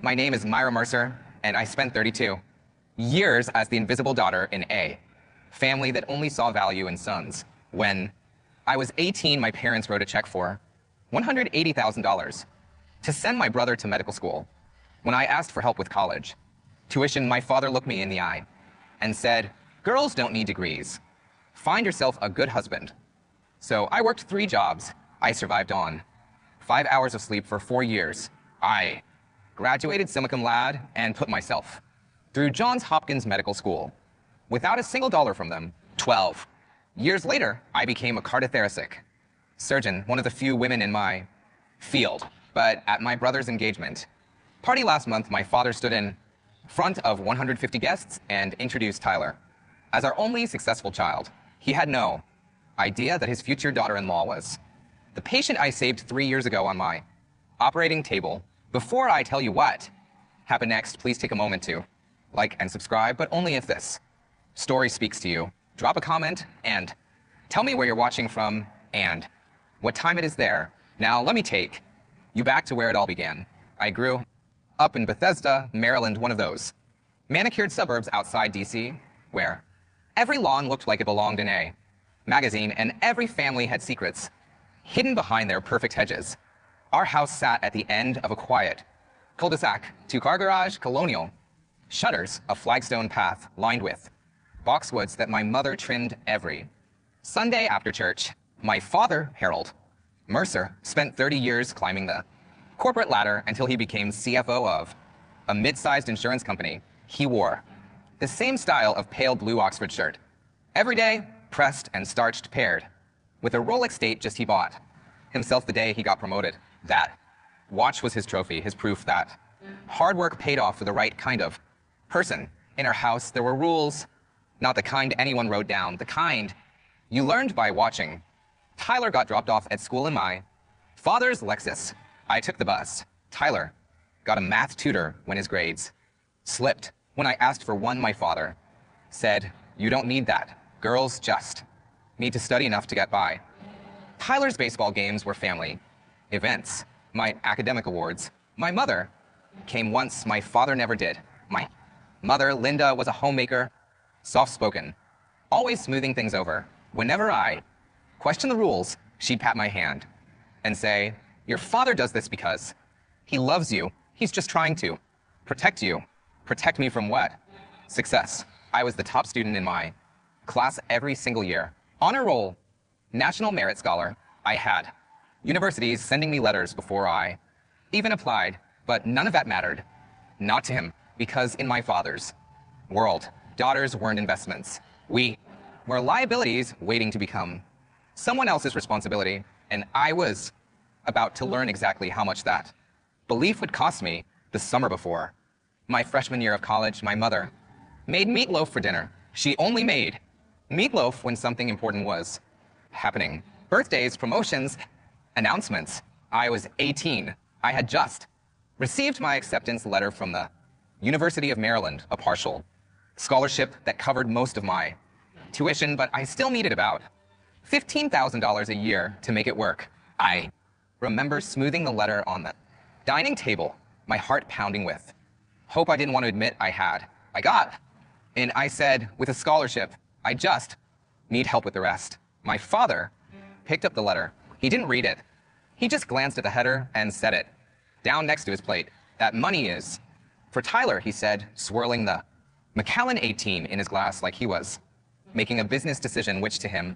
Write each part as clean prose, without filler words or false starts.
My name is Myra Mercer, and I spent 32 years as the invisible daughter in A, family that only saw value in sons. When I was 18, my parents wrote a check for $180,000 to send my brother to medical school. When I asked for help with college tuition, my father looked me in the eye and said, "Girls don't need degrees. Find yourself a good husband." So I worked 3 jobs. I survived on 5 hours of sleep for 4 years. I graduated summa cum laude and put myself through Johns Hopkins Medical School without a single dollar from them. 12 years later, I became a cardiothoracic surgeon, one of the few women in my field. But at my brother's engagement party last month, my father stood in front of 150 guests and introduced Tyler as our only successful child. He had no idea that his future daughter-in-law was the patient I saved 3 years ago on my operating table. Before I tell you what happened next, please take a moment to like and subscribe, but only if this story speaks to you. Drop a comment and tell me where you're watching from and what time it is there. Now let me take you back to where it all began. I grew up in Bethesda, Maryland, one of those manicured suburbs outside DC, where every lawn looked like it belonged in a magazine and every family had secrets hidden behind their perfect hedges. Our house sat at the end of a quiet cul-de-sac, 2-car garage, colonial shutters, a flagstone path lined with boxwoods that my mother trimmed every Sunday after church. My father, Harold Mercer, spent 30 years climbing the corporate ladder until he became CFO of a mid-sized insurance company. He wore the same style of pale blue Oxford shirt every day, pressed and starched, paired with a Rolex date just he bought himself the day he got promoted. That watch was his trophy, his proof that hard work paid off for the right kind of person. In our house, there were rules, not the kind anyone wrote down, the kind you learned by watching. Tyler got dropped off at school in my father's Lexus. I took the bus. Tyler got a math tutor when his grades slipped. When I asked for one, my father said, "You don't need that. Girls just need to study enough to get by." Tyler's baseball games were family events, my academic awards. My mother came once, my father never did. My mother, Linda, was a homemaker, soft-spoken, always smoothing things over. Whenever I questioned the rules, she'd pat my hand and say, "Your father does this because he loves you. He's just trying to protect you." Protect me from what? Success. I was the top student in my class every single year. Honor roll, national merit scholar. I had universities sending me letters before I even applied, but none of that mattered. Not to him, because in my father's world, daughters weren't investments. We were liabilities waiting to become someone else's responsibility, and I was about to learn exactly how much that belief would cost me. The summer before my freshman year of college, my mother made meatloaf for dinner. She only made meatloaf when something important was happening. Birthdays, promotions, announcements. I was 18. I had just received my acceptance letter from the University of Maryland, a partial scholarship that covered most of my tuition, but I still needed about $15,000 a year to make it work. I remember smoothing the letter on the dining table, my heart pounding with hope I didn't want to admit I had. I got, and I said, with a scholarship, I just need help with the rest. My father picked up the letter. He didn't read it. He just glanced at the header and set it down next to his plate. "That money is for Tyler," he said, swirling the Macallan 18 in his glass like he was making a business decision, which to him,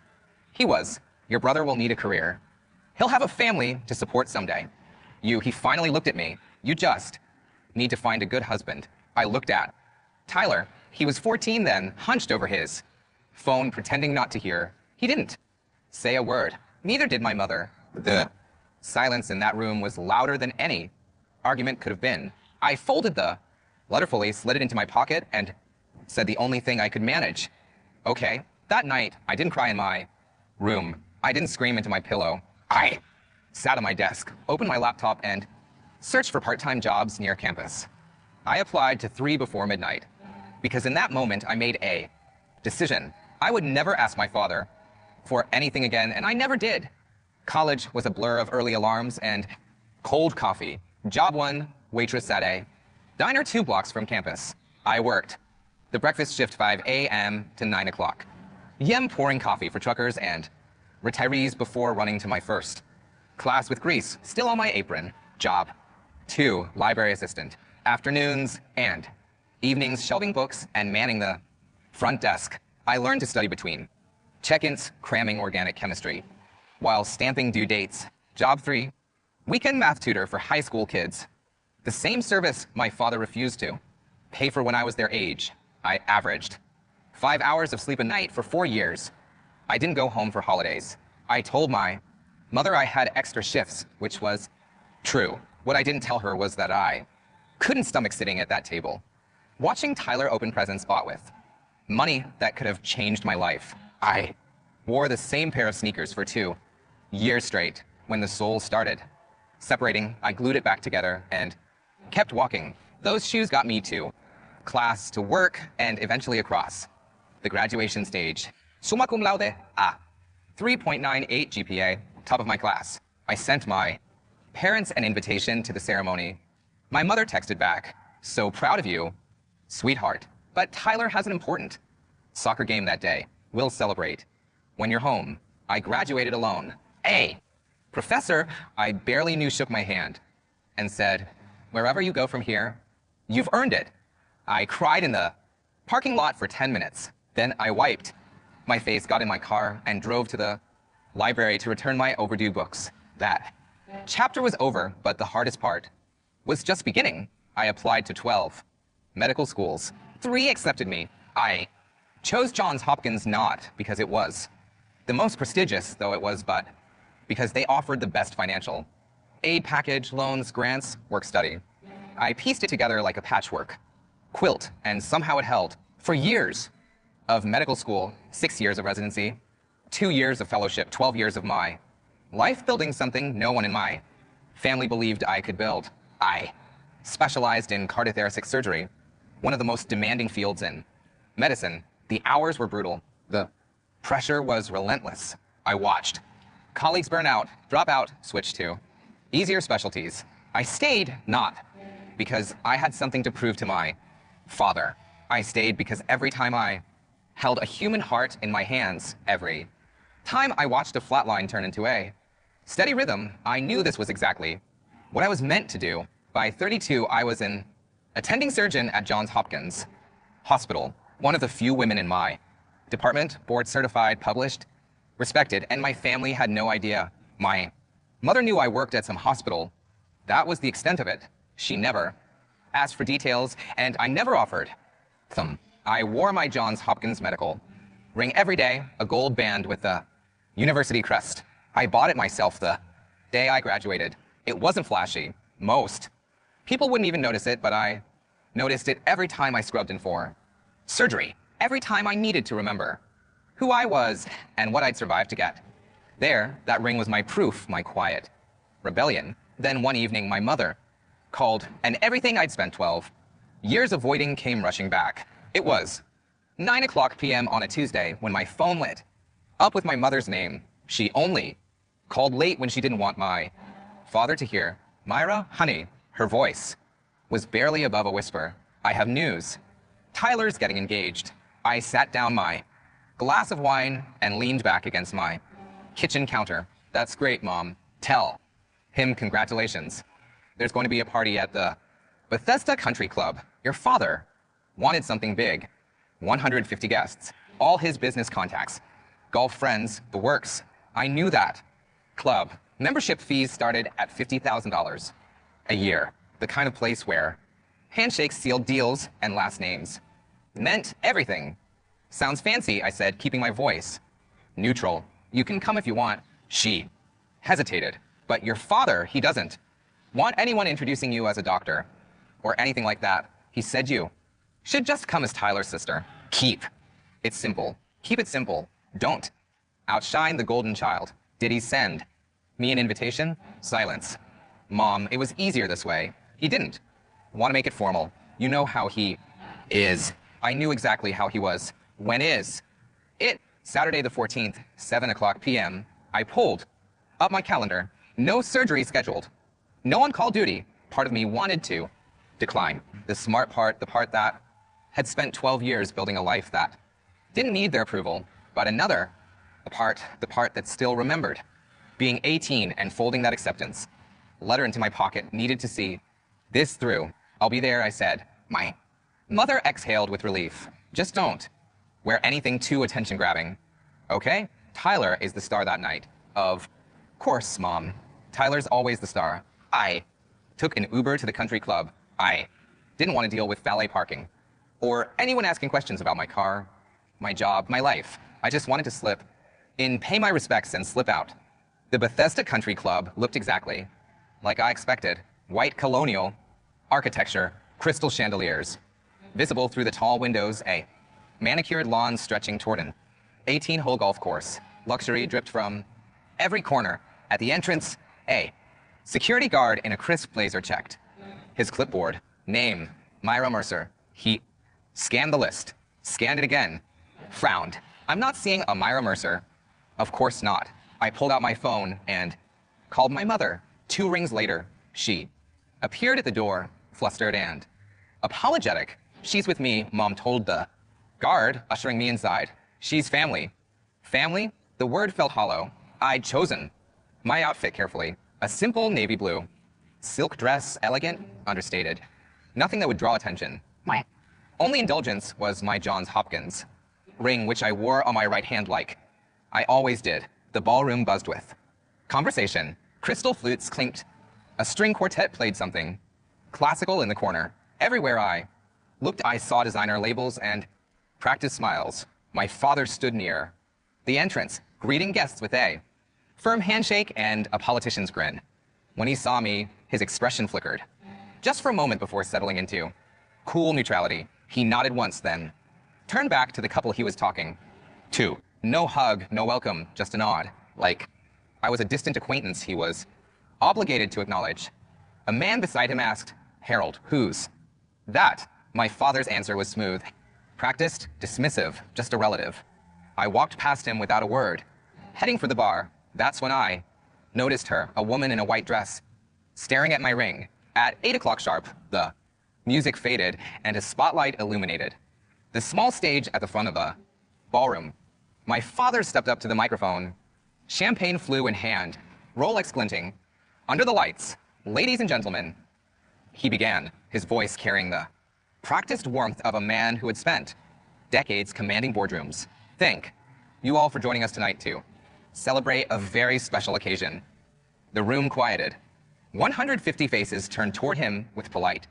he was. "Your brother will need a career. He'll have a family to support someday. He finally looked at me. You just need to find a good husband." I looked at Tyler. He was 14 then, hunched over his phone, pretending not to hear. He didn't say a word. Neither did my mother. The silence in that room was louder than any argument could have been. I folded the letter fully, slid it into my pocket, and said the only thing I could manage. "Okay." That night, I didn't cry in my room. I didn't scream into my pillow. I sat at my desk, opened my laptop, and searched for part-time jobs near campus. I applied to 3 before midnight, because in that moment, I made a decision. I would never ask my father for anything again, and I never did. College was a blur of early alarms and cold coffee. Job 1, waitress at a Diner 2 blocks from campus. I worked. The breakfast shift 5 a.m. to 9 o'clock. Yem pouring coffee for truckers and retirees before running to my first. Class with grease, still on my apron. Job. 2, library assistant. Afternoons and evenings shelving books and manning the front desk. I learned to study between check-ins, cramming organic chemistry, while stamping due dates. Job 3, weekend math tutor for high school kids. The same service my father refused to pay for when I was their age. I averaged 5 hours of sleep a night for 4 years. I didn't go home for holidays. I told my mother I had extra shifts, which was true. What I didn't tell her was that I couldn't stomach sitting at that table, watching Tyler open presents bought with money that could have changed my life. I wore the same pair of sneakers for 2 years straight. When the sole started separating, I glued it back together and kept walking. Those shoes got me to class, to work, and eventually across the graduation stage. Summa cum laude, 3.98 GPA, top of my class. I sent my parents an invitation to the ceremony. My mother texted back, "So proud of you, sweetheart. But Tyler has an important soccer game that day. We'll celebrate when you're home." I graduated alone. A professor I barely knew shook my hand and said, "Wherever you go from here, you've earned it." I cried in the parking lot for 10 minutes. Then I wiped my face, got in my car, and drove to the library to return my overdue books. That chapter was over, but the hardest part was just beginning. I applied to 12 medical schools. 3 accepted me. I chose Johns Hopkins not because it was the most prestigious, though it was, but because they offered the best financial aid package, loans, grants, work study. I pieced it together like a patchwork quilt, and somehow it held. For years of medical school, 6 years of residency, 2 years of fellowship, 12 years of my life building something no one in my family believed I could build. I specialized in cardiothoracic surgery, one of the most demanding fields in medicine. The hours were brutal. The pressure was relentless. I watched colleagues burn out, drop out, switch to easier specialties. I stayed not because I had something to prove to my father. I stayed because every time I held a human heart in my hands, every time I watched a flat line turn into a steady rhythm, I knew this was exactly what I was meant to do. By 32, I was an attending surgeon at Johns Hopkins Hospital, one of the few women in my department, board certified, published, respected, and my family had no idea. My mother knew I worked at some hospital. That was the extent of it. She never asked for details, and I never offered them. I wore my Johns Hopkins medical ring every day, a gold band with a university crest. I bought it myself the day I graduated. It wasn't flashy. Most people wouldn't even notice it, but I noticed it every time I scrubbed in for surgery, every time I needed to remember who I was and what I'd survived to get there. That ring was my proof, my quiet rebellion. Then one evening, my mother called, and everything I'd spent 12 years avoiding came rushing back. It was 9 o'clock p.m. on a Tuesday when my phone lit up with my mother's name. She only called late when she didn't want my father to hear. "Myra, honey," her voice was barely above a whisper. "I have news. Tyler's getting engaged." I sat down my glass of wine and leaned back against my kitchen counter. "That's great, Mom. Tell him congratulations. There's going to be a party at the Bethesda Country Club. Your father wanted something big. 150 guests, all his business contacts, golf friends, the works. I knew that club membership fees started at $50,000 a year, the kind of place where handshakes sealed deals and last names meant everything." "Sounds fancy," I said, keeping my voice neutral. "You can come if you want." She hesitated. "But your father, he doesn't want anyone introducing you as a doctor or anything like that. He said you should just come as Tyler's sister. Keep it simple. Keep it simple. Don't outshine the golden child." Did he send me an invitation? Silence. "Mom, it was easier this way. He didn't want to make it formal. You know how he is." I knew exactly how he was. "When is it?" "Saturday the 14th, 7 o'clock p.m. I pulled up my calendar. No surgery scheduled. No on-call duty. Part of me wanted to decline. The smart part, the part that had spent 12 years building a life that didn't need their approval, but another, the part that still remembered. Being 18 and folding that acceptance letter into my pocket, needed to see this through. I'll be there, I said. My mother exhaled with relief. Just don't wear anything too attention-grabbing. Okay? Tyler is the star that night. Of course, Mom. Tyler's always the star. I took an Uber to the country club. I didn't want to deal with valet parking or anyone asking questions about my car, my job, my life. I just wanted to slip in, pay my respects, and slip out. The Bethesda Country Club looked exactly like I expected. White colonial architecture, crystal chandeliers, visible through the tall windows, a manicured lawn stretching toward an 18-hole golf course. Luxury dripped from every corner. At the entrance, a security guard in a crisp blazer checked his clipboard. Name, Myra Mercer. He scanned the list, scanned it again, frowned. I'm not seeing a Myra Mercer. Of course not. I pulled out my phone and called my mother. 2 rings later, she appeared at the door, flustered and apologetic. She's with me, Mom told the guard, ushering me inside. She's family. Family? The word felt hollow. I'd chosen my outfit carefully. A simple navy blue silk dress, elegant, understated. Nothing that would draw attention. My only indulgence was my Johns Hopkins ring, which I wore on my right hand like I always did. The ballroom buzzed with conversation. Crystal flutes clinked. A string quartet played something classical in the corner. Everywhere I looked, I saw designer labels and practiced smiles. My father stood near the entrance, greeting guests with a firm handshake and a politician's grin. When he saw me, his expression flickered. Just for a moment before settling into cool neutrality, he nodded once, then turned back to the couple he was talking to. No hug, no welcome, just a nod. Like I was a distant acquaintance he was obligated to acknowledge. A man beside him asked, Harold, who's that? My father's answer was smooth. Practiced, dismissive, just a relative. I walked past him without a word, heading for the bar. That's when I noticed her, a woman in a white dress, staring at my ring. At 8 o'clock sharp, the music faded and a spotlight illuminated the small stage at the front of the ballroom. My father stepped up to the microphone, champagne flew in hand, Rolex glinting. Under the lights, ladies and gentlemen, he began, his voice carrying the practiced warmth of a man who had spent decades commanding boardrooms. Thank you all for joining us tonight to celebrate a very special occasion. The room quieted. 150 faces turned toward him with polite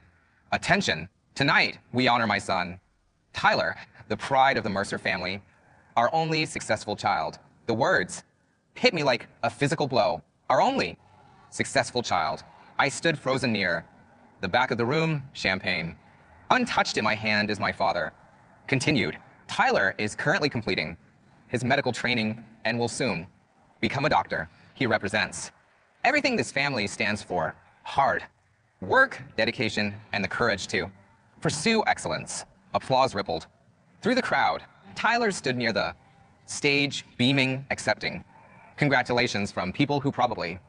attention. Tonight, we honor my son, Tyler, the pride of the Mercer family, our only successful child. The words hit me like a physical blow. Our only successful child. I stood frozen near the back of the room, champagne untouched in my hand as my father continued. Tyler is currently completing his medical training and will soon become a doctor. He represents everything this family stands for: hard work, dedication, and the courage to pursue excellence. Applause rippled through the crowd. Tyler stood near the stage, beaming, accepting congratulations from people who probably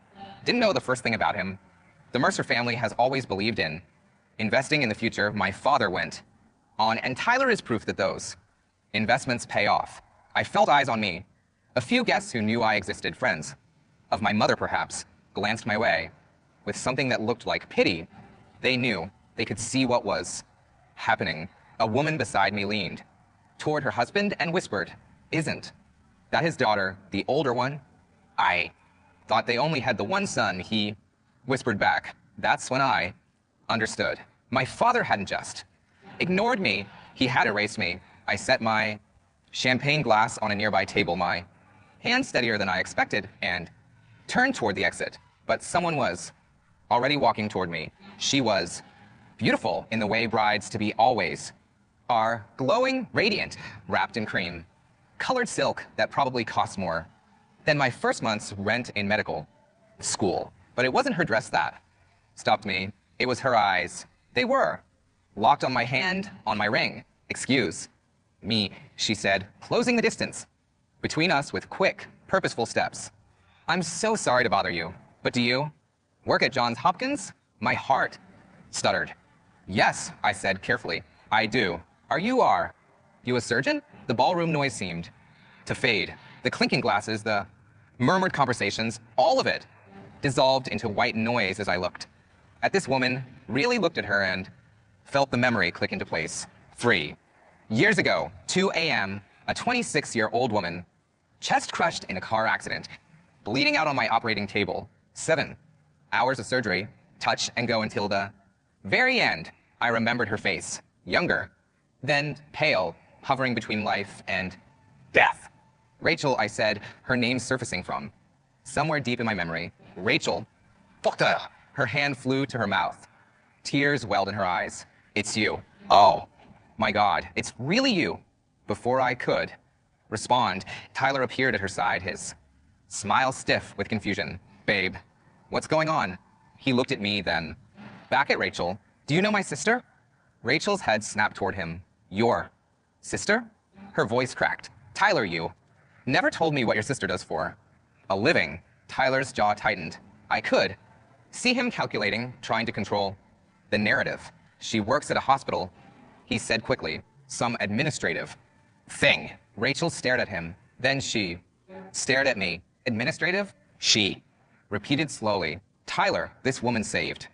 didn't know the first thing about him. The Mercer family has always believed in investing in the future. My father went on, and Tyler is proof that those investments pay off. I felt eyes on me. A few guests who knew I existed, friends of my mother perhaps, glanced my way with something that looked like pity. They knew, they could see what was happening. A woman beside me leaned toward her husband and whispered, "Isn't that his daughter, the older one?" I thought they only had the one son, he whispered back. That's when I understood. My father hadn't just ignored me, he had erased me. I set my champagne glass on a nearby table, my hand steadier than I expected, and turned toward the exit. But someone was already walking toward me. She was beautiful in the way brides to be always are, glowing, radiant, wrapped in cream, colored silk that probably cost more than my first month's rent in medical school. But it wasn't her dress that stopped me. It was her eyes. They were locked on my hand, on my ring. "Excuse me," she said, closing the distance between us with quick, purposeful steps. "I'm so sorry to bother you, but do you work at Johns Hopkins?" My heart stuttered. Yes, I said carefully. I do. Are you a surgeon? The ballroom noise seemed to fade. The clinking glasses, the murmured conversations, all of it dissolved into white noise as I looked at this woman, really looked at her and felt the memory click into place. Free. Years ago, 2 a.m., a 26-year-old woman, chest crushed in a car accident, bleeding out on my operating table. 7 hours of surgery, touch and go until the very end. I remembered her face, younger, then pale, hovering between life and death. Rachel, I said, her name surfacing from somewhere deep in my memory. Rachel. Doctor. Her hand flew to her mouth. Tears welled in her eyes. It's you. Oh, my God, it's really you. Before I could respond, Tyler appeared at her side, his smile stiff with confusion. Babe, what's going on? He looked at me, then back at Rachel. Do you know my sister? Rachel's head snapped toward him. Your sister? Her voice cracked. Tyler, you never told me what your sister does for a living. Tyler's jaw tightened. I could see him calculating, trying to control the narrative. She works at a hospital, he said quickly. Some administrative thing. Rachel stared at him. Then she stared at me. Administrative? She repeated slowly. Tyler, this woman saved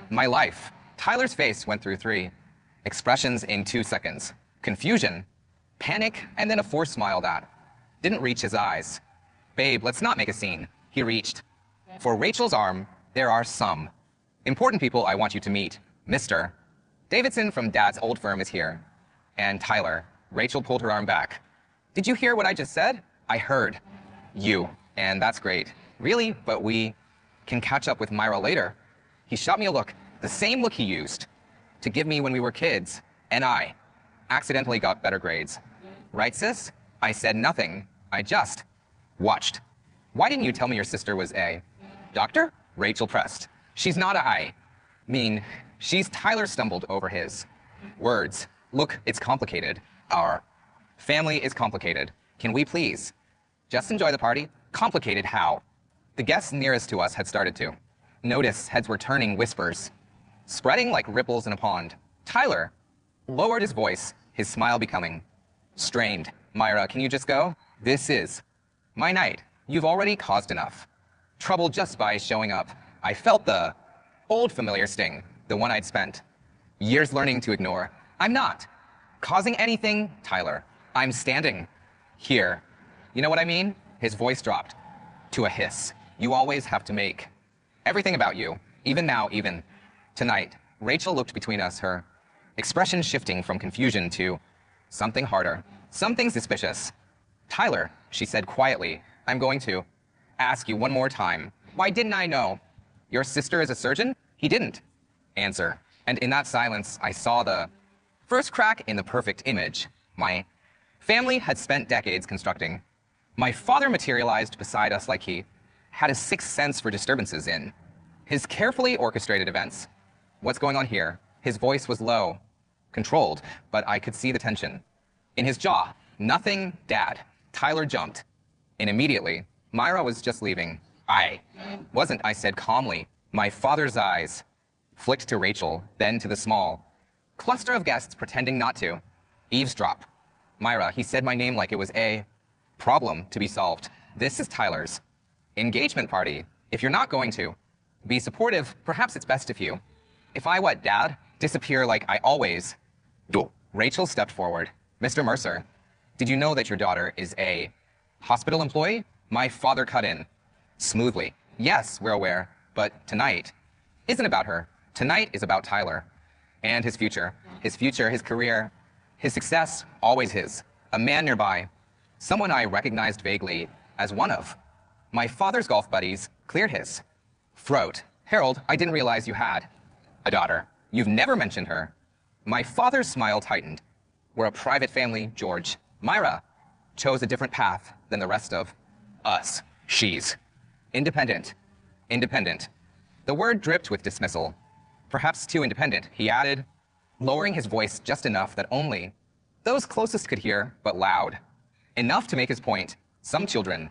my life. Tyler's face went through 3 expressions in 2 seconds. Confusion, panic, and then a forced smile that didn't reach his eyes. Babe, let's not make a scene. He reached for Rachel's arm. There are some important people I want you to meet. Mr. Davidson from Dad's old firm is here. And Tyler. Rachel pulled her arm back. Did you hear what I just said? I heard you, and that's great. Really? But we can catch up with Myra later. He shot me a look, the same look he used to give me when we were kids, and I accidentally got better grades. Right, sis? I said nothing. I just watched. Why didn't you tell me your sister was a doctor? Rachel pressed. She's not a I mean, she's Tyler stumbled over his words. Look, it's complicated. Our family is complicated. Can we please just enjoy the party? Complicated how? The guests nearest to us had started to notice. Heads were turning, whispers spreading like ripples in a pond. Tyler lowered his voice, his smile becoming strained. Myra, can you just go? This is my night. You've already caused enough trouble just by showing up. I felt the old familiar sting, the one I'd spent years learning to ignore. I'm not causing anything, Tyler. I'm standing here. You know what I mean? His voice dropped to a hiss. You always have to make everything about you. Even now, even tonight. Rachel looked between us, her expression shifting from confusion to something harder, something suspicious. Tyler, she said quietly, I'm going to ask you one more time. Why didn't I know? Your sister is a surgeon? He didn't answer. And in that silence, I saw the first crack in the perfect image my family had spent decades constructing. My father materialized beside us like he had a sixth sense for disturbances in his carefully orchestrated events. What's going on here? His voice was low, controlled, but I could see the tension in his jaw. Nothing, Dad. Tyler jumped. And immediately, Myra was just leaving. I wasn't, I said calmly. My father's eyes flicked to Rachel, then to the small cluster of guests pretending not to eavesdrop. Myra, he said my name like it was a problem to be solved. This is Tyler's engagement party. If you're not going to be supportive, perhaps it's best if I, what, Dad? Disappear like I always do. Rachel stepped forward. Mr. Mercer, did you know that your daughter is a hospital employee? My father cut in smoothly. Yes, we're aware, but tonight isn't about her. Tonight is about Tyler and his future, his career, his success, always his. A man nearby, someone I recognized vaguely as one of my father's golf buddies, cleared his throat. Harold, I didn't realize you had a daughter. You've never mentioned her. My father's smile tightened. We're a private family, George. Myra chose a different path than the rest of us. She's independent. Independent. The word dripped with dismissal. Perhaps too independent, he added, lowering his voice just enough that only those closest could hear, but loud. Enough to make his point. Some children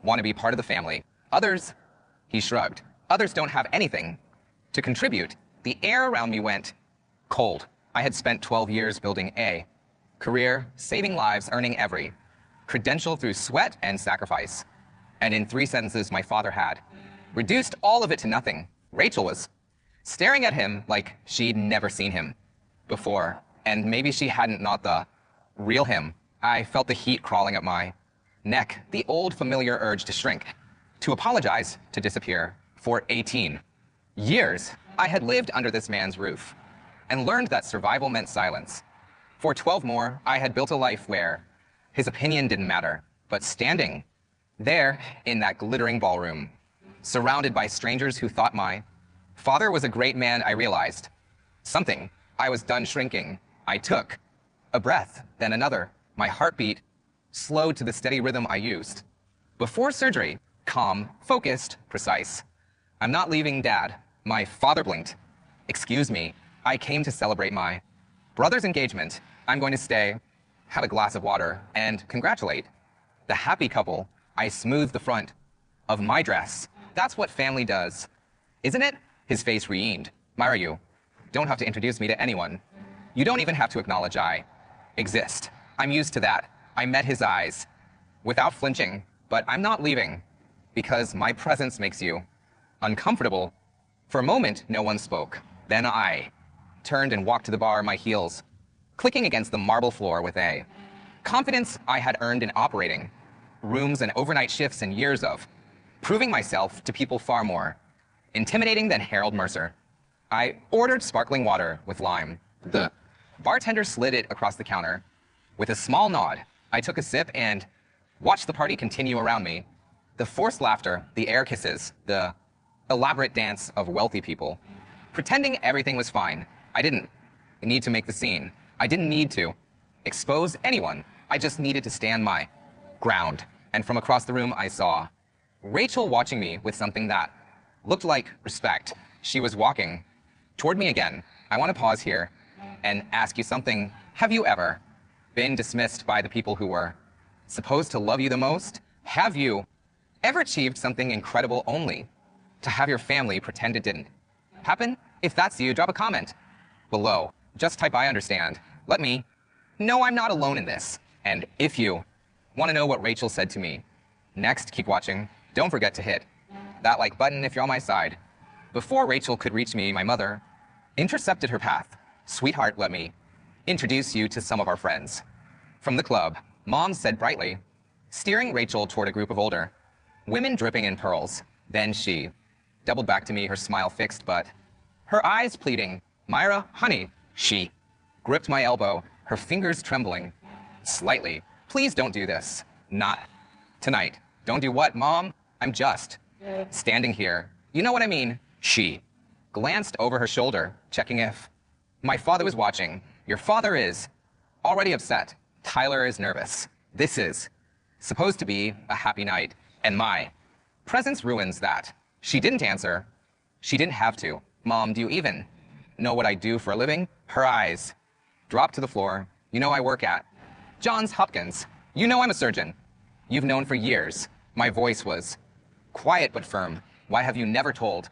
want to be part of the family. Others, he shrugged, others don't have anything to contribute. The air around me went Cold. I had spent 12 years building a career, saving lives, earning every credential through sweat and sacrifice. And in 3 sentences, my father had reduced all of it to nothing. Rachel was staring at him like she'd never seen him before, and maybe she hadn't not the real him. I felt the heat crawling up my neck, the old familiar urge to shrink, to apologize, to disappear. For 18 years, I had lived under this man's roof and learned that survival meant silence. For 12 more, I had built a life where his opinion didn't matter, but standing there in that glittering ballroom, surrounded by strangers who thought my father was a great man, I realized something. I was done shrinking. I took a breath, then another. My heartbeat slowed to the steady rhythm I used before surgery, calm, focused, precise. I'm not leaving, Dad. My father blinked. Excuse me, I came to celebrate my brother's engagement. I'm going to stay, have a glass of water, and congratulate the happy couple. I smoothed the front of my dress. That's what family does, isn't it? His face reamed. Myra, you don't have to introduce me to anyone. You don't even have to acknowledge I exist. I'm used to that. I met his eyes without flinching, but I'm not leaving because my presence makes you uncomfortable. For a moment, no one spoke. Then I turned and walked to the bar, my heels clicking against the marble floor with a confidence I had earned in operating rooms and overnight shifts and years of proving myself to people far more intimidating than Harold Mercer. I ordered sparkling water with lime. The bartender slid it across the counter. With a small nod, I took a sip and watched the party continue around me. The forced laughter, the air kisses, the elaborate dance of wealthy people, pretending everything was fine. I didn't need to make the scene. I didn't need to expose anyone. I just needed to stand my ground. And from across the room, I saw Rachel watching me with something that looked like respect. She was walking toward me again. I want to pause here and ask you something. Have you ever been dismissed by the people who were supposed to love you the most? Have you ever achieved something incredible only to have your family pretend it didn't happen? If that's you, drop a comment below. Just type I understand. Let me know I'm not alone in this. And if you want to know what Rachel said to me next, keep watching. Don't forget to hit that like button if you're on my side. Before Rachel could reach me, my mother intercepted her path. Sweetheart, let me introduce you to some of our friends from the club, Mom said brightly, steering Rachel toward a group of older women dripping in pearls. Then she doubled back to me, her smile fixed, but her eyes pleading. Myra, honey, she gripped my elbow, her fingers trembling slightly. Please don't do this. Not tonight. Don't do what, Mom? I'm just standing here. You know what I mean? She glanced over her shoulder, checking if my father was watching. Your father is already upset. Tyler is nervous. This is supposed to be a happy night, and my presence ruins that. She didn't answer. She didn't have to. Mom, do you even know what I do for a living? Her eyes dropped to the floor. You know I work at Johns Hopkins. You know I'm a surgeon. You've known for years. My voice was quiet but firm. Why have you never told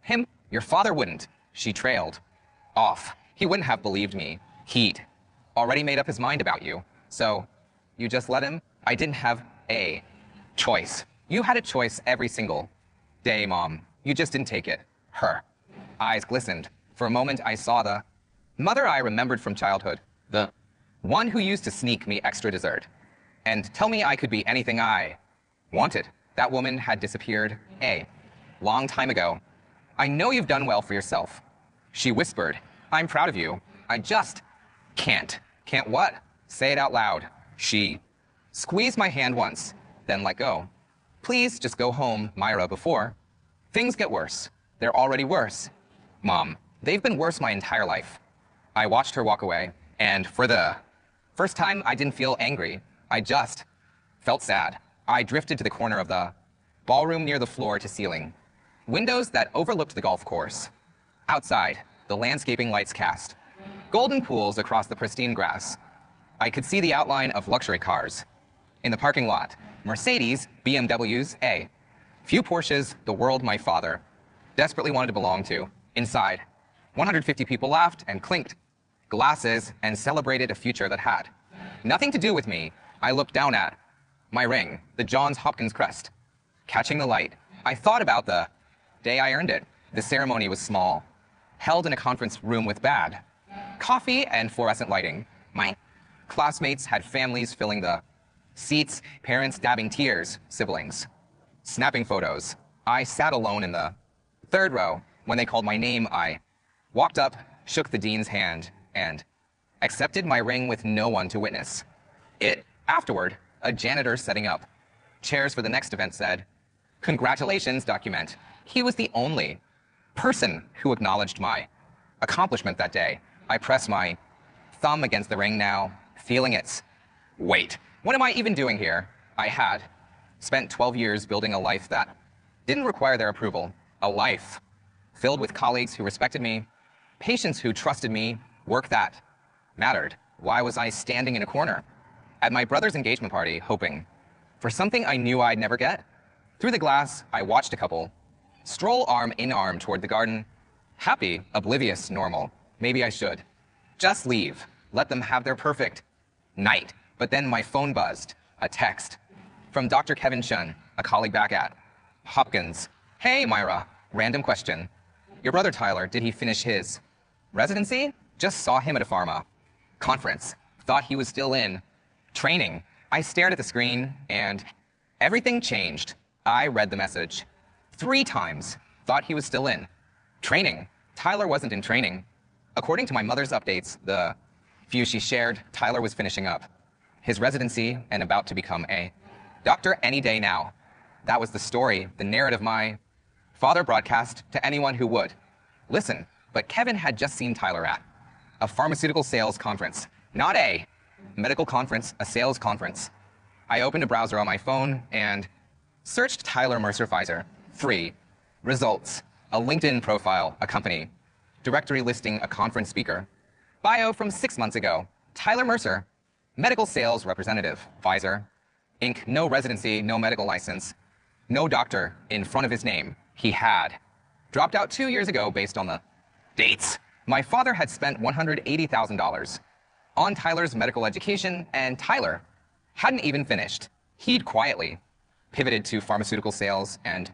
him? Your father wouldn't. She trailed off. He wouldn't have believed me. He'd already made up his mind about you. So you just let him? I didn't have a choice. You had a choice every single day, Mom. You just didn't take it. Her eyes glistened. For a moment, I saw the mother I remembered from childhood. The one who used to sneak me extra dessert and tell me I could be anything I wanted. That woman had disappeared a long time ago. I know you've done well for yourself. She whispered, I'm proud of you. I just can't. Can't what? Say it out loud. She squeezed my hand once, then let go. Please just go home, Myra, before things get worse. They're already worse. Mom, they've been worse my entire life. I watched her walk away, and for the first time, I didn't feel angry. I just felt sad. I drifted to the corner of the ballroom near the floor to ceiling. Windows that overlooked the golf course. Outside, the landscaping lights cast golden pools across the pristine grass. I could see the outline of luxury cars. In the parking lot, Mercedes, BMWs, a few Porsches, the world my father desperately wanted to belong to. Inside, 150 people laughed and clinked glasses, and celebrated a future that had nothing to do with me. I looked down at my ring, the Johns Hopkins crest. Catching the light, I thought about the day I earned it. The ceremony was small, held in a conference room with bad coffee and fluorescent lighting. My classmates had families filling the seats, parents dabbing tears, siblings snapping photos. I sat alone in the third row. When they called my name, I walked up, shook the dean's hand, and accepted my ring with no one to witness it. Afterward, a janitor setting up chairs for the next event said, "Congratulations, document." He was the only person who acknowledged my accomplishment that day. I pressed my thumb against the ring now, feeling its weight. What am I even doing here? I had spent 12 years building a life that didn't require their approval, a life filled with colleagues who respected me, patients who trusted me, work that mattered. Why was I standing in a corner at my brother's engagement party, hoping for something I knew I'd never get? Through the glass, I watched a couple stroll arm in arm toward the garden, happy, oblivious, normal. Maybe I should just leave, let them have their perfect night. But then my phone buzzed, a text from Dr. Kevin Shun, a colleague back at Hopkins. "Hey, Myra, random question. Your brother Tyler, did he finish his residency? Just saw him at a pharma conference. Thought he was still in training." I stared at the screen and everything changed. I read the message 3 times. Thought he was still in training. Tyler wasn't in training. According to my mother's updates, the few she shared, Tyler was finishing up his residency and about to become a doctor any day now. That was the story, the narrative my father broadcast to anyone who would listen. But Kevin had just seen Tyler at a pharmaceutical sales conference. Not a medical conference, a sales conference. I opened a browser on my phone and searched Tyler Mercer Pfizer. 3 results, a LinkedIn profile, a company directory listing, a conference speaker. Bio from 6 months ago. Tyler Mercer, medical sales representative, Pfizer Inc. No residency, no medical license, no doctor in front of his name. He had dropped out 2 years ago based on the dates. My father had spent $180,000 on Tyler's medical education, and Tyler hadn't even finished. He'd quietly pivoted to pharmaceutical sales and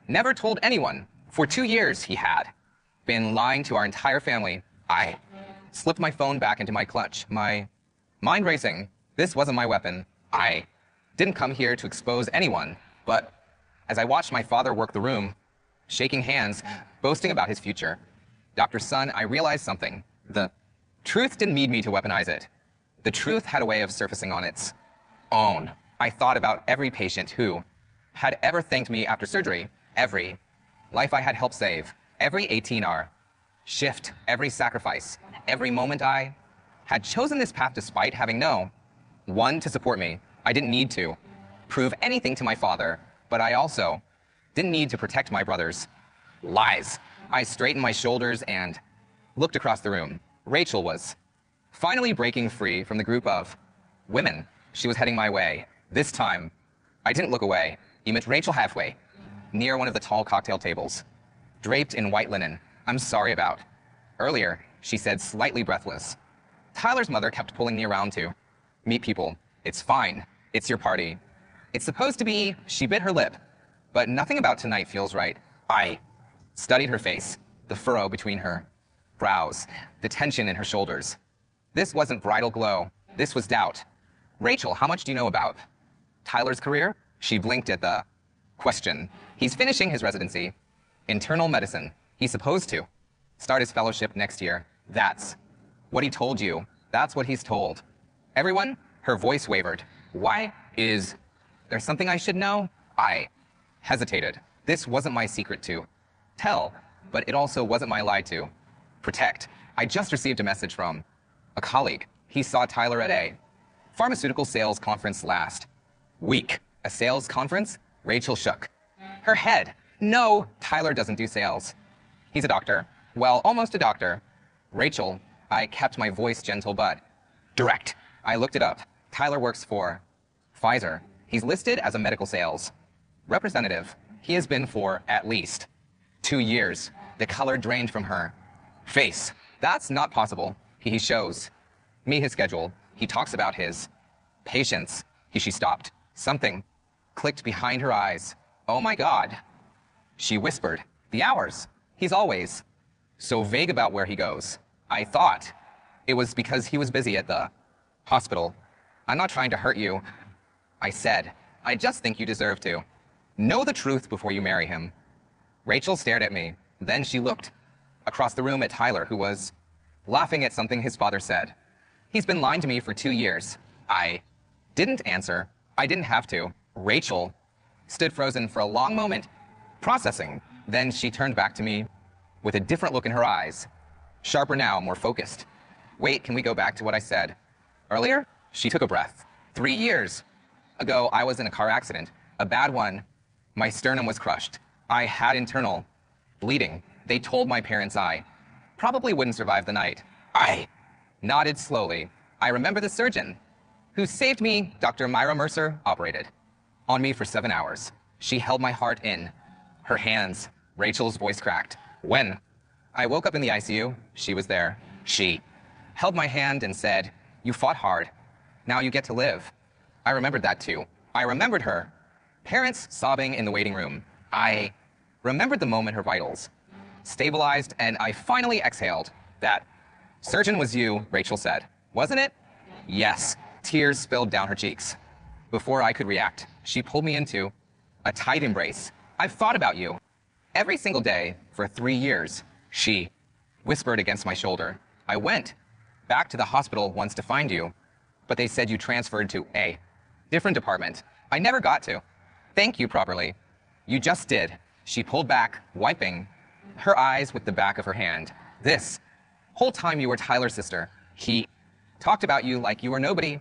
never told anyone. For 2 years, he had been lying to our entire family. I slipped my phone back into my clutch, my mind racing. This wasn't my weapon. I didn't come here to expose anyone, but as I watched my father work the room, shaking hands, boasting about his future, Dr. Sun, I realized something. The truth didn't need me to weaponize it. The truth had a way of surfacing on its own. I thought about every patient who had ever thanked me after surgery, every life I had helped save, every 18-hour shift, every sacrifice, every moment I had chosen this path despite having no one to support me. I didn't need to prove anything to my father, but I also didn't need to protect my brother's lies. I straightened my shoulders and looked across the room. Rachel was finally breaking free from the group of women. She was heading my way. This time, I didn't look away. You met Rachel halfway, near one of the tall cocktail tables, draped in white linen. "I'm sorry about earlier," she said, slightly breathless. Tyler's mother kept pulling me around to meet people. "It's fine. It's your party. It's supposed to be." She bit her lip. "But nothing about tonight feels right." I studied her face, the furrow between her brows, the tension in her shoulders. This wasn't bridal glow. This was doubt. "Rachel, how much do you know about Tyler's career?" She blinked at the question. "He's finishing his residency, internal medicine. He's supposed to start his fellowship next year. That's what he told you. That's what he's told everyone." Her voice wavered. "Why? Is there something I should know?" I hesitated. This wasn't my secret to tell, but it also wasn't my lie to protect. I just received a message from a colleague. He saw Tyler at a pharmaceutical sales conference last week. A sales conference? Rachel shook her head. "No, Tyler doesn't do sales. He's a doctor. Well, almost a doctor." "Rachel," I kept my voice gentle but direct. I looked it up. Tyler works for Pfizer. He's listed as a medical sales representative. He has been for at least 2 years. The color drained from her face. "That's not possible. He shows me his schedule. He talks about his patience. She stopped. Something clicked behind her eyes. Oh my God. She whispered, the hours. He's always so vague about where he goes. I thought it was because he was busy at the hospital. I'm not trying to hurt you. I said, I just think you deserve to. Know the truth before you marry him. Rachel stared at me. Then she looked across the room at Tyler, who was laughing at something his father said. He's been lying to me for 2 years. I didn't answer. I didn't have to. Rachel stood frozen for a long moment, processing. Then she turned back to me with a different look in her eyes. Sharper now, more focused. Wait, can we go back to what I said earlier? She took a breath. 3 years ago, I was in a car accident, a bad one. My sternum was crushed. I had internal bleeding. They told my parents I probably wouldn't survive the night. I nodded slowly. I remember the surgeon who saved me. Dr. Myra Mercer operated on me for 7 hours. She held my heart in her hands. Rachel's voice cracked. When I woke up in the ICU, she was there. She held my hand and said, you fought hard. Now you get to live. I remembered that too. I remembered her parents sobbing in the waiting room. I remembered the moment her vitals stabilized and I finally exhaled. That surgeon was you, Rachel said. Wasn't it? Yes. Tears spilled down her cheeks. Before I could react, she pulled me into a tight embrace. I've thought about you every single day for 3 years. She whispered against my shoulder. I went back to the hospital once to find you, but they said you transferred to a different department. I never got to thank you properly. You just did. She pulled back, wiping her eyes with the back of her hand. This whole time you were Tyler's sister. He talked about you like you were nobody,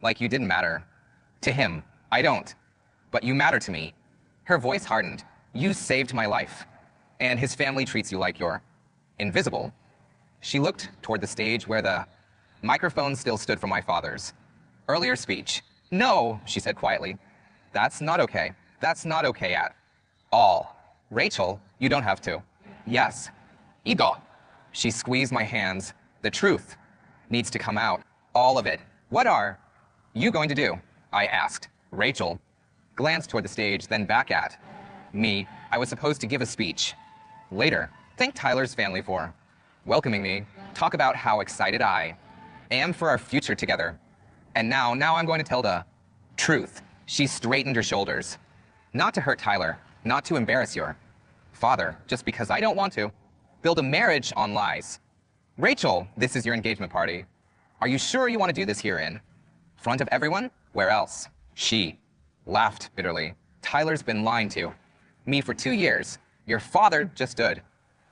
like you didn't matter. To him, I don't, but you matter to me. Her voice hardened. You saved my life, and his family treats you like you're invisible. She looked toward the stage where the microphone still stood for my father's earlier speech. No, she said quietly. That's not okay. That's not okay at all. Rachel, you don't have to. Yes. Ego. She squeezed my hands. The truth needs to come out. All of it. What are you going to do? I asked. Rachel glanced toward the stage, then back at me. I was supposed to give a speech. Later, thank Tyler's family for welcoming me. Talk about how excited I am for our future together. And now I'm going to tell the truth. She straightened her shoulders. Not to hurt Tyler, not to embarrass your father, just because I don't want to build a marriage on lies. Rachel, this is your engagement party. Are you sure you want to do this here in front of everyone? Where else? She laughed bitterly. Tyler's been lying to me for 2 years. Your father just stood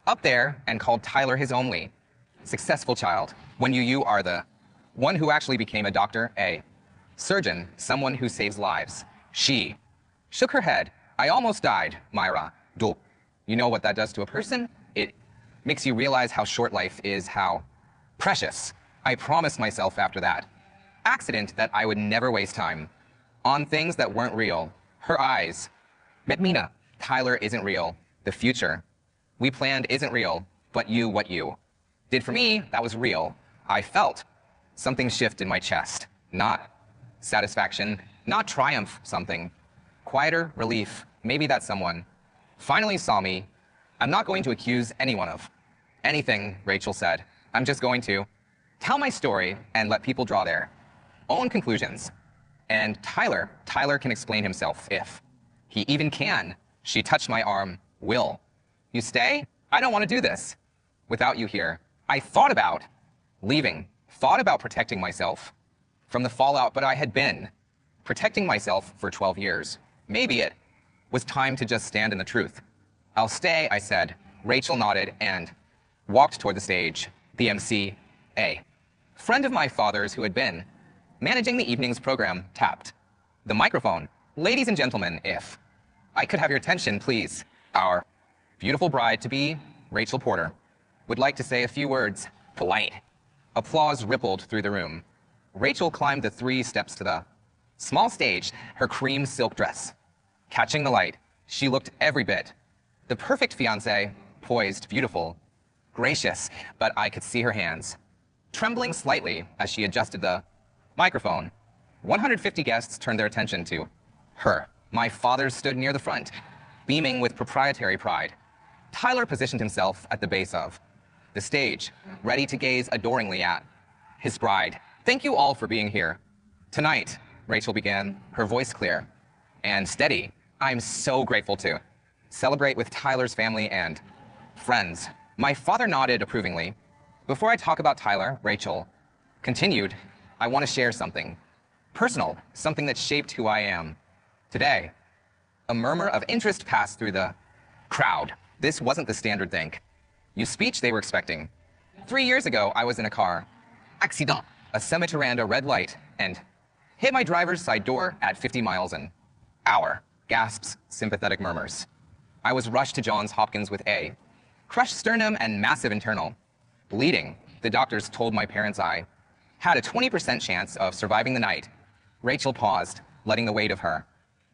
up there and called Tyler his only successful child, when you are the one who actually became a doctor, a surgeon, someone who saves lives. She shook her head. I almost died, Myra. Do you know what that does to a person? It makes you realize how short life is, how precious. I promised myself after that accident that I would never waste time on things that weren't real. Her eyes met Mina. Tyler isn't real. The future we planned isn't real, but what you did for me, that was real. I felt something shift in my chest. Not satisfaction, not triumph, something quieter, relief. Maybe that someone finally saw me. I'm not going to accuse anyone of anything, Rachel said. I'm just going to tell my story and let people draw their own conclusions. And Tyler can explain himself if he even can. She touched my arm. Will you stay? I don't want to do this without you here. I thought about leaving, thought about protecting myself from the fallout, but I had been protecting myself for 12 years. Maybe it was time to just stand in the truth. I'll stay, I said. Rachel nodded and walked toward the stage. The MC, a friend of my father's who had been managing the evening's program, tapped the microphone. Ladies and gentlemen, if I could have your attention, please. Our beautiful bride-to-be, Rachel Porter, would like to say a few words. Polite applause rippled through the room. Rachel climbed the 3 steps to the small stage, her cream silk dress catching the light. She looked every bit the perfect fiancée, poised, beautiful, gracious, but I could see her hands trembling slightly as she adjusted the microphone. 150 guests turned their attention to her. My father stood near the front, beaming with proprietary pride. Tyler positioned himself at the base of the stage, ready to gaze adoringly at his bride. Thank you all for being here. Tonight, Rachel began, her voice clear and steady. I'm so grateful to celebrate with Tyler's family and friends. My father nodded approvingly. Before I talk about Tyler, Rachel continued, I want to share something personal, something that shaped who I am today. A murmur of interest passed through the crowd. This wasn't the standard thank you speech they were expecting. 3 years ago, I was in a car accident, a semi-Miranda red light, and hit my driver's side door at 50 miles an hour. Gasps, sympathetic murmurs. I was rushed to Johns Hopkins with a crushed sternum and massive internal bleeding. The doctors told my parents I had a 20% chance of surviving the night. Rachel paused, letting the weight of her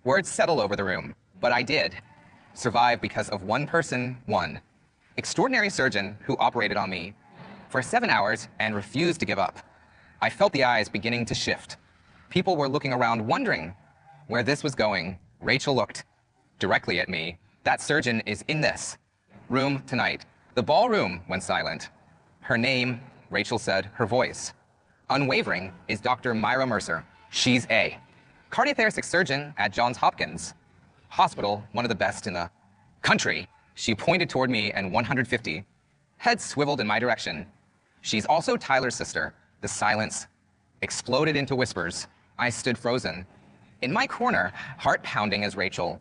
words settle over the room. But I did survive because of one person, one extraordinary surgeon who operated on me for 7 hours and refused to give up. I felt the eyes beginning to shift. People were looking around, wondering where this was going. Rachel looked directly at me. That surgeon is in this room tonight. The ballroom went silent. Her name, Rachel said, her voice unwavering, is Dr. Myra Mercer. She's a cardiothoracic surgeon at Johns Hopkins Hospital, one of the best in the country. She pointed toward me and 150 heads swiveled in my direction. She's also Tyler's sister. The silence exploded into whispers. I stood frozen in my corner, heart pounding as Rachel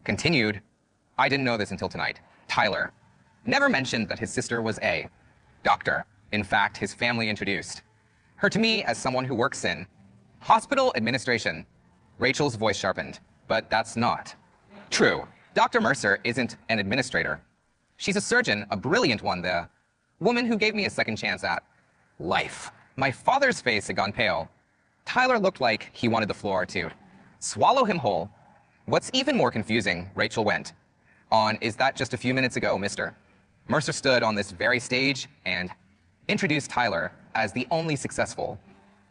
continued. I didn't know this until tonight. Tyler never mentioned that his sister was a doctor. In fact, his family introduced her to me as someone who works in hospital administration. Rachel's voice sharpened, but that's not true. Dr. Mercer isn't an administrator. She's a surgeon, a brilliant one, the woman who gave me a second chance at life. My father's face had gone pale. Tyler looked like he wanted the floor to swallow him whole. What's even more confusing, Rachel went on, is that just a few minutes ago, Mr. Mercer stood on this very stage and introduced Tyler as the only successful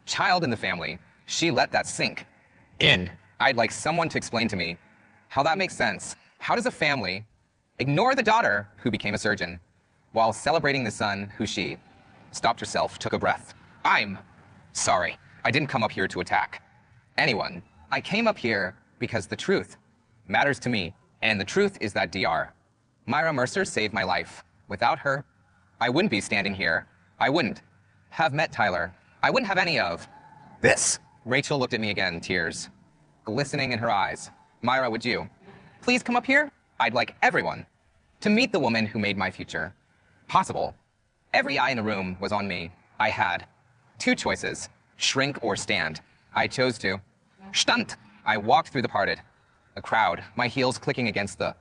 child in the family. She let that sink in. I'd like someone to explain to me how that makes sense. How does a family ignore the daughter who became a surgeon while celebrating the son who she stopped herself, took a breath. I'm sorry. I didn't come up here to attack anyone. I came up here because the truth matters to me, and the truth is that Dr. Myra Mercer saved my life. Without her, I wouldn't be standing here. I wouldn't have met Tyler. I wouldn't have any of this. Rachel looked at me again, tears glistening in her eyes. Myra, would you please come up here? I'd like everyone to meet the woman who made my future possible. Every eye in the room was on me. I had 2 choices, shrink or stand. I chose to stand. I walked through the parted a crowd, my heels clicking against the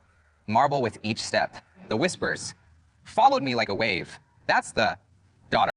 marble with each step. The whispers followed me like a wave. That's the daughter.